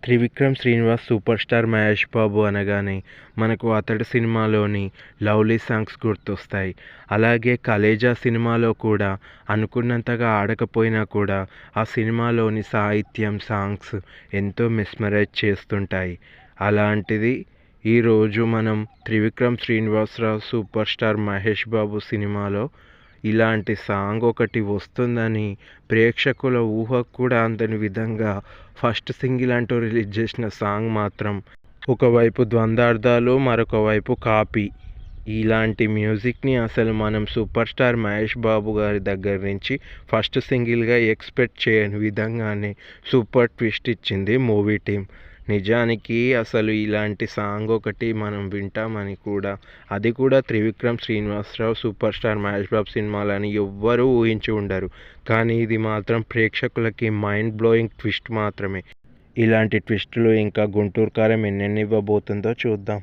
Trivikram Srinivas super star Mahesh Babu అనగానే మనకు అతడి సినిమాలోని లవ్లీ సాంగ్స్ గుర్తొస్తాయి. అలాగే కలేజా సినిమాలో కూడా అనుకున్నంతగా ఆడకపోయినా కూడా ఆ సినిమాలోని సాహిత్యం, సాంగ్స్ ఎంతో మెస్మరైజ్ చేస్తుంటాయి. అలాంటిది ఈరోజు మనం త్రివిక్రమ్ శ్రీనివాసరావు సూపర్ స్టార్ మహేష్ బాబు సినిమాలో ఇలాంటి సాంగ్ ఒకటి వస్తుందని ప్రేక్షకుల ఊహకు కూడా అందని విధంగా ఫస్ట్ సింగిల్ అంటూ రిలీజ్ చేసిన సాంగ్ మాత్రం ఒకవైపు ద్వంద్వార్థాలు, మరొక వైపు కాపీ. ఇలాంటి మ్యూజిక్ని అసలు మనం సూపర్ స్టార్ మహేష్ బాబు గారి దగ్గర నుంచి ఫస్ట్ సింగిల్గా ఎక్స్పెక్ట్ చేయని విధంగానే సూపర్ ట్విస్ట్ ఇచ్చింది మూవీ టీం. నిజానికి అసలు ఇలాంటి సాంగ్ ఒకటి మనం వింటామని కూడా, అది కూడా త్రివిక్రమ్ శ్రీనివాసరావు సూపర్ స్టార్ మహేష్ బాబు సినిమాలని ఎవ్వరూ ఊహించి ఉండరు. కానీ ఇది మాత్రం ప్రేక్షకులకి మైండ్ బ్లోయింగ్ ట్విస్ట్ మాత్రమే. ఇలాంటి ట్విస్టులు ఇంకా గుంటూరు కారం ఎన్నెన్ని ఇవ్వబోతుందో చూద్దాం.